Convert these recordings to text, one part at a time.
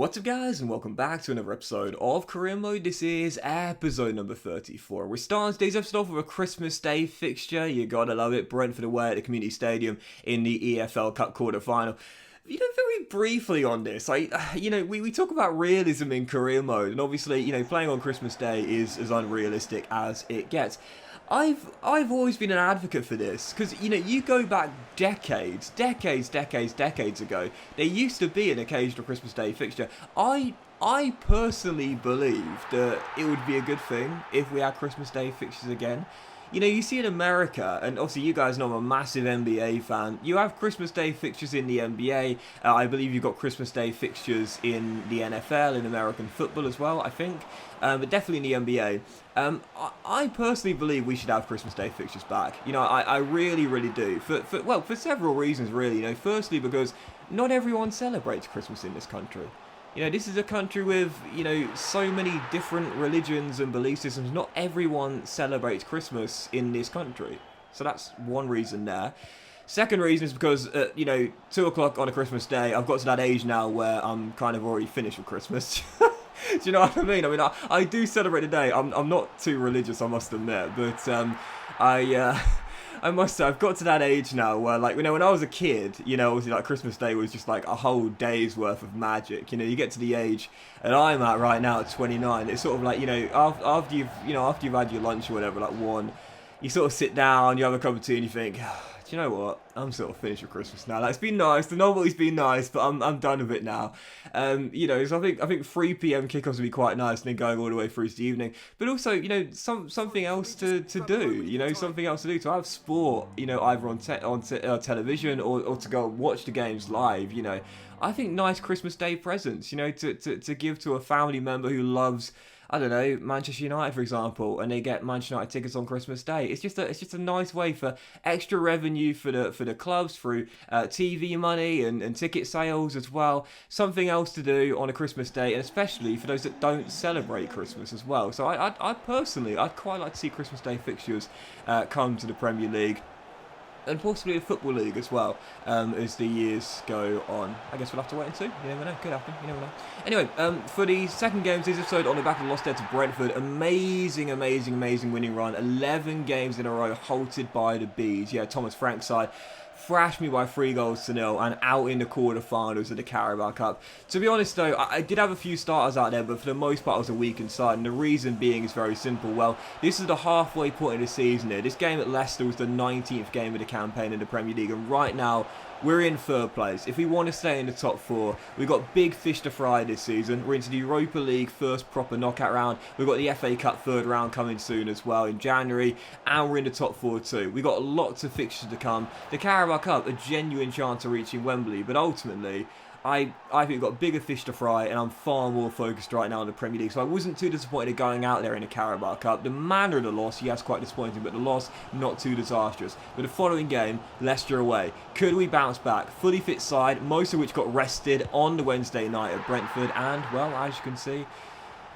What's up guys, and welcome back to another episode of Career Mode. This is episode number 34. We're starting today's episode off with a Christmas Day fixture. You gotta love it. Brentford away at the Community Stadium in the EFL Cup quarter-final. Very briefly on this, we talk about realism in career mode, and obviously, playing on Christmas Day is as unrealistic as it gets. I've always been an advocate for this, because, you go back decades ago, there used to be an occasional Christmas Day fixture. I personally believe that it would be a good thing if we had Christmas Day fixtures again. You see in America, and obviously you guys know I'm a massive NBA fan, you have Christmas Day fixtures in the NBA, I believe you've got Christmas Day fixtures in the NFL, in American football as well, I think, but definitely in the NBA. I personally believe we should have Christmas Day fixtures back. I really do, for several reasons really. Firstly because not everyone celebrates Christmas in this country. This is a country with, so many different religions and belief systems. Not everyone celebrates Christmas in this country. So that's one reason there. Second reason is because, 2 o'clock on a Christmas Day, I've got to that age now where I'm kind of already finished with Christmas. Do you know what I mean? I do celebrate the day. I'm not too religious, I must admit. But I must say, I've got to that age now where, when I was a kid, obviously, Christmas Day was just, a whole day's worth of magic. You get to the age that I'm at right now at 29, it's sort of after you've had your lunch or whatever, 1, you sort of sit down, you have a cup of tea, and you think, do you know what? I'm sort of finished with Christmas now. It's been nice. The novelty's been nice, but I'm done with it now. So I think 3 p.m. kickoffs would be quite nice, and then going all the way through to the evening. But also, something else to do. Something else to do, to have sport. Either on television or to go watch the games live. I think nice Christmas Day presents. To give to a family member who loves, I don't know, Manchester United, for example, and they get Manchester United tickets on Christmas Day. It's just a nice way for extra revenue for the clubs through TV money and ticket sales as well. Something else to do on a Christmas Day, and especially for those that don't celebrate Christmas as well. So I'd quite like to see Christmas Day fixtures come to the Premier League. And possibly the Football League as well, as the years go on. I guess we'll have to wait and see. You never know. Could happen. You never know. Anyway, for the second game of this episode, on the back of the loss there to Brentford, amazing winning run. 11 games in a row halted by the Bees. Yeah, Thomas Frank's side thrashed me by 3-0 and out in the quarterfinals of the Carabao Cup. To be honest though, I did have a few starters out there, but for the most part I was a weakened side, and the reason being is very simple. Well, this is the halfway point of the season here. This game at Leicester was the 19th game of the campaign in the Premier League, and right now we're in third place. If we want to stay in the top 4, we've got big fish to fry this season. We're into the Europa League first proper knockout round. We've got the FA Cup third round coming soon as well in January. And we're in the top 4 too. We've got lots of fixtures to come. The Carabao Cup, a genuine chance of reaching Wembley. But ultimately, I think we've got bigger fish to fry, and I'm far more focused right now on the Premier League. So I wasn't too disappointed going out there in the Carabao Cup. The manner of the loss, yes, quite disappointing, but the loss, not too disastrous. But the following game, Leicester away. Could we bounce back? Fully fit side, most of which got rested on the Wednesday night at Brentford. And, well, as you can see,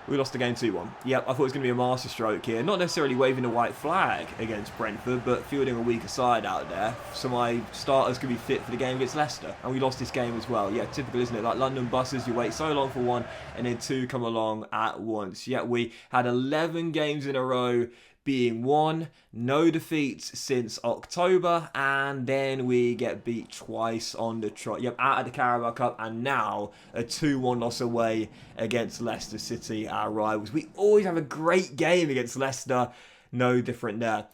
we lost the game 2-1. Yep, I thought it was going to be a masterstroke here. Not necessarily waving the white flag against Brentford, but fielding a weaker side out there. So my starters could be fit for the game against Leicester. And we lost this game as well. Yeah, typical, isn't it? Like London buses, you wait so long for one, and then 2 come along at once. Yeah, we had 11 games in a row being won, no defeats since October, and then we get beat twice on the trot. Yep, out of the Carabao Cup, and now a 2-1 loss away against Leicester City, our rivals. We always have a great game against Leicester, no different there.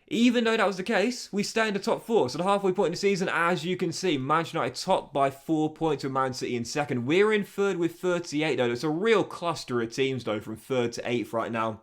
Even though that was the case, we stay in the top 4. So the halfway point in the season, as you can see, Manchester United top by 4 points with Man City in second. We're in third with 38 though. It's a real cluster of teams though from 3rd to 8th right now.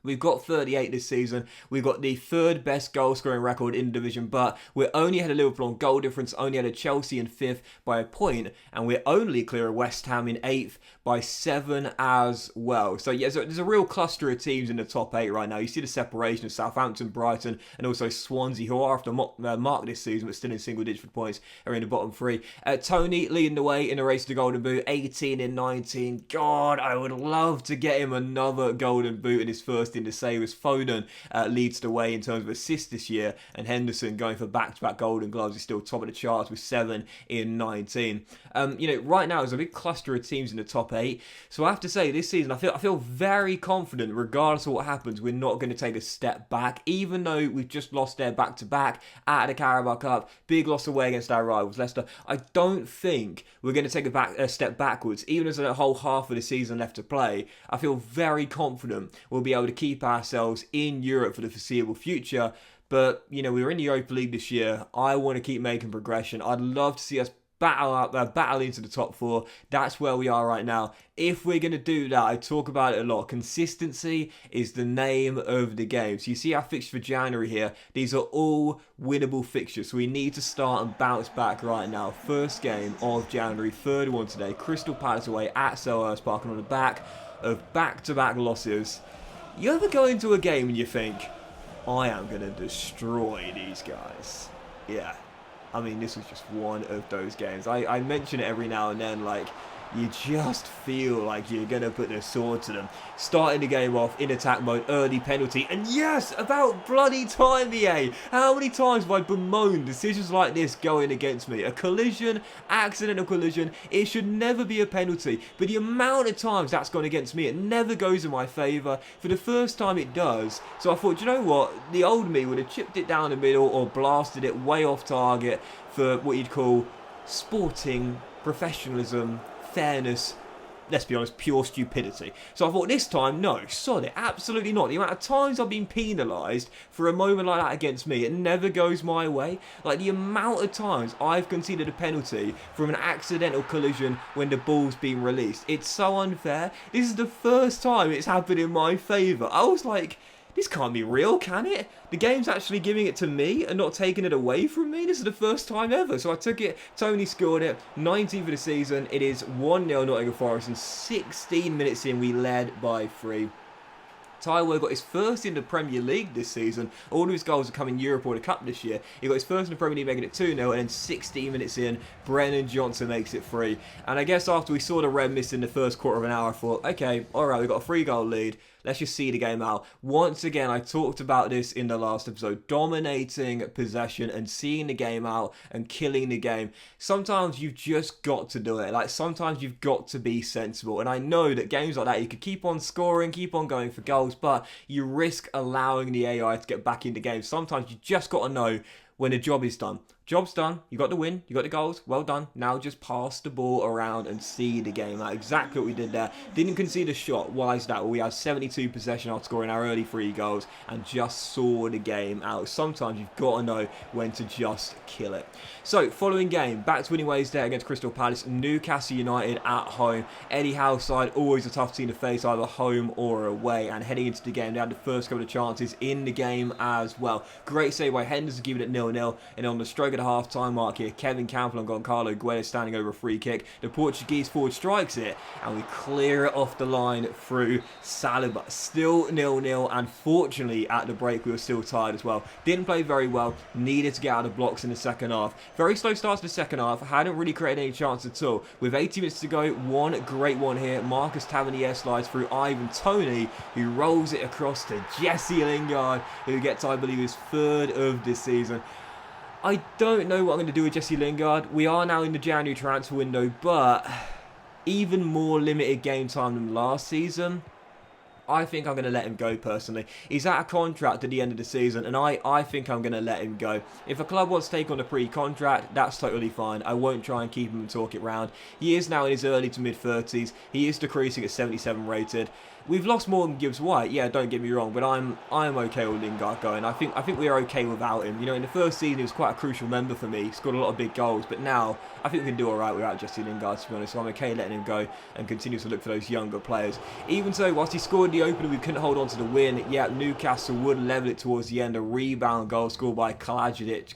We've got 38 this season. We've got the 3rd best goal scoring record in the division, but we're only ahead of Liverpool on goal difference, only ahead of Chelsea in 5th by a point, and we're only clear of West Ham in 8th by 7 as well. So yeah, there's a real cluster of teams in the top 8 right now. You see the separation of Southampton, Brighton, and also Swansea, who are after mark this season, but still in single digit points, are in the bottom 3. Tony leading the way in the race to the Golden Boot, 18 in 19. God, I would love to get him another Golden Boot in his first first thing to say was Foden leads the way in terms of assists this year, and Henderson going for back-to-back Golden Gloves is still top of the charts with 7 in 19. Right now there's a big cluster of teams in the top 8, so I have to say this season I feel very confident regardless of what happens we're not going to take a step back, even though we've just lost their back-to-back out of the Carabao Cup, big loss away against our rivals Leicester. I don't think we're going to take a step backwards, even as a whole half of the season left to play. I feel very confident we'll be able to keep ourselves in Europe for the foreseeable future. But, we were in the Europa League this year. I want to keep making progression. I'd love to see us battle into the top 4. That's where we are right now. If we're going to do that, I talk about it a lot. Consistency is the name of the game. So you see our fixtures for January here. These are all winnable fixtures. So we need to start and bounce back right now. First game of January, third one today. Crystal Palace away at Selhurst Park, and on the back of back-to-back losses. You ever go into a game and you think, I am going to destroy these guys? Yeah. I mean, this was just one of those games. I mention it every now and then, like, you just feel like you're going to put the sword to them. Starting the game off in attack mode, early penalty, and yes, about bloody time, EA. How many times have I bemoaned decisions like this going against me? A collision, accidental collision, it should never be a penalty. But the amount of times that's gone against me, it never goes in my favour. For the first time it does. So I thought, you know what? The old me would have chipped it down the middle or blasted it way off target for what you'd call sporting professionalism, fairness, let's be honest, pure stupidity. So I thought this time, no, sod it, absolutely not. The amount of times I've been penalised for a moment like that against me, it never goes my way. Like the amount of times I've conceded a penalty from an accidental collision when the ball's been released. It's so unfair. This is the first time it's happened in my favour. I was like, this can't be real, can it? The game's actually giving it to me and not taking it away from me. This is the first time ever. So I took it. Tony scored it. 19th of the season. It is 1-0 Nottingham Forest, and 16 minutes in, we led by 3. Taiwo got his first in the Premier League this season. All of his goals have come in Europe or the Cup this year. He got his first in the Premier League, making it 2-0, and then 16 minutes in, Brennan Johnson makes it 3. And I guess after we saw the red mist in the first quarter of an hour, I thought, okay, alright, we've got a 3-goal lead. Let's just see the game out. Once again, I talked about this in the last episode. Dominating possession and seeing the game out and killing the game. Sometimes you've just got to do it. Like, sometimes you've got to be sensible. And I know that games like that, you could keep on scoring, keep on going for goals, but you risk allowing the AI to get back into games. Sometimes you just got to know when the job is done. Job's done, you got the win, you got the goals, well done. Now just pass the ball around and see the game out. Exactly what we did there. Didn't concede a shot. Why is that? Well, we had 72 possession after scoring our early 3 goals and just saw the game out. Sometimes you've got to know when to just kill it. So, following game, back to winning ways there against Crystal Palace. Newcastle United at home. Eddie Howe's side, always a tough team to face, either home or away. And heading into the game, they had the first couple of chances in the game as well. Great save by Henderson, giving it 0-0. And on the stroke of the half-time mark here, Kevin Campbell and Goncalo Guedes standing over a free kick. The Portuguese forward strikes it, and we clear it off the line through Saliba. Still 0-0, and fortunately at the break we were still tired as well. Didn't play very well, needed to get out of blocks in the second half. Very slow start to the second half, hadn't really created any chance at all. With 80 minutes to go, one great one here. Marcus Tavernier slides through Ivan Toney, who rolls it across to Jesse Lingard, who gets, I believe, his 3rd of this season. I don't know what I'm going to do with Jesse Lingard. We are now in the January transfer window, but even more limited game time than last season. I think I'm going to let him go personally. He's out of contract at the end of the season, and I think I'm going to let him go. If a club wants to take on a pre-contract, that's totally fine. I won't try and keep him and talk it round. He is now in his early to mid-30s. He is decreasing at 77 rated. We've lost more than Gibbs White, yeah, don't get me wrong, but I'm okay with Lingard going. I think we are okay without him. You know, in the first season, he was quite a crucial member for me. He scored a lot of big goals, but now I think we can do alright without Jesse Lingard, to be honest. So I'm okay letting him go and continue to look for those younger players. Even so, whilst he scored the opener, we couldn't hold on to the win. Yeah, Newcastle would level it towards the end. A rebound goal scored by Kalajic.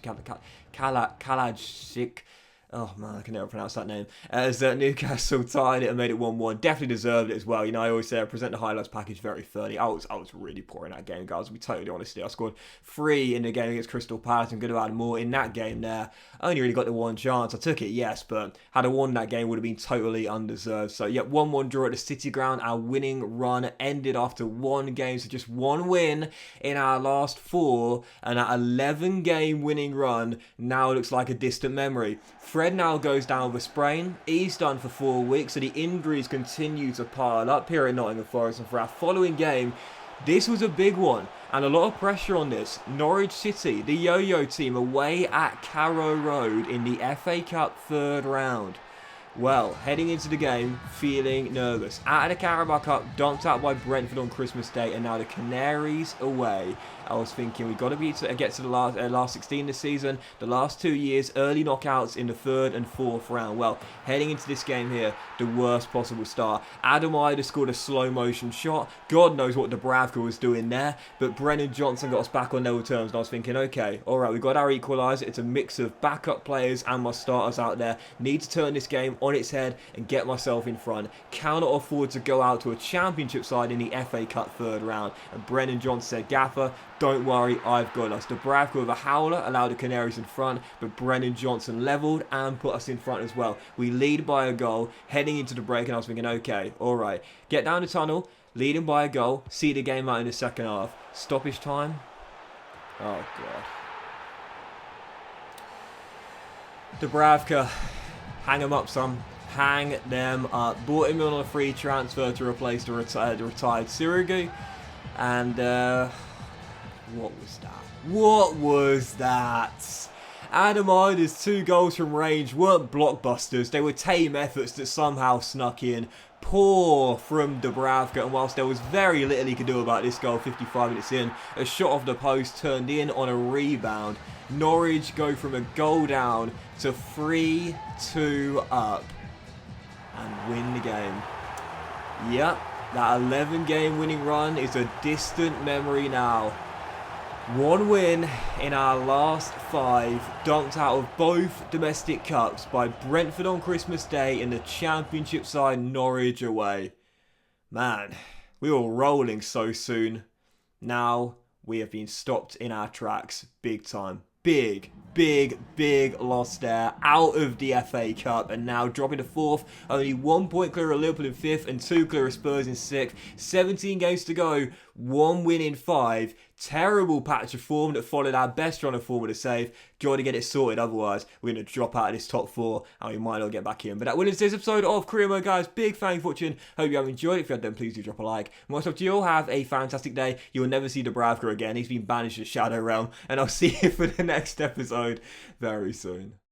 Oh man, I can never pronounce that name. As Newcastle tied it and made it 1-1. Definitely deserved it as well. You know, I always say I present the highlights package very thoroughly. I was really poor in that game, guys. To be totally honest, I scored 3 in the game against Crystal Palace. I'm going to add more in that game there. I only really got the one chance. I took it, yes, but had I won that game, would have been totally undeserved. So, yeah, 1-1 draw at the City Ground. Our winning run ended after 1 game, so just 1 win in our last 4, and that 11-game winning run now looks like a distant memory. Fred now goes down with a sprain. He's done for 4 weeks, so the injuries continue to pile up here at Nottingham Forest. And for our following game, this was a big one and a lot of pressure on this. Norwich City, the yo-yo team, away at Carrow Road in the FA Cup 3rd round. Well, heading into the game, feeling nervous. Out of the Carabao Cup, dumped out by Brentford on Christmas Day, and now the Canaries away. I was thinking we've got to get to the last 16 this season. The last 2 years, early knockouts in the 3rd and 4th round. Well, heading into this game here, the worst possible start. Adam Ider scored a slow motion shot. God knows what Dubravka was doing there, but Brennan Johnson got us back on level terms, and I was thinking, okay, all right, we've got our equaliser. It's a mix of backup players and my starters out there. Need to turn this game on its head and get myself in front. Cannot afford to go out to a championship side in the FA Cup 3rd round. And Brennan Johnson said, Gaffer, don't worry, I've got us. Dubravka with a howler allowed the Canaries in front, but Brennan Johnson levelled and put us in front as well. We lead by a goal, heading into the break, and I was thinking, okay, all right, get down the tunnel, leading by a goal, see the game out in the second half. Stoppage time. Oh, God. Dubravka, hang him up, son. Hang them up. Bought him on a free transfer to replace the retired Sirigu. And, what was that? What was that? Adam Ider's 2 goals from range weren't blockbusters. They were tame efforts that somehow snuck in. Poor from Dubravka, and whilst there was very little he could do about this goal 55 minutes in, a shot off the post turned in on a rebound. Norwich go from a goal down to 3-2 up and win the game. Yep, that 11-game winning run is a distant memory now. 1 win in our last 5, dunked out of both domestic cups by Brentford on Christmas Day and the championship side Norwich away. Man, we were rolling so soon. Now we have been stopped in our tracks big time. Big loss there, out of the FA Cup, and now dropping to 4th, only 1 point clear of Liverpool in 5th and 2 clear of Spurs in 6th. 17 games to go, 1 win in 5. Terrible patch of form that followed our best run of form with a save. Got to get it sorted, otherwise we're going to drop out of this top 4 and we might not get back in. But that will end today's episode of Career Mode, guys. Big thanks for watching. Hope you have enjoyed it. If you have, then please do drop a like. Most of you all have a fantastic day. You will never see Dubravka again. He's been banished to Shadow Realm, and I'll see you for the next episode very soon.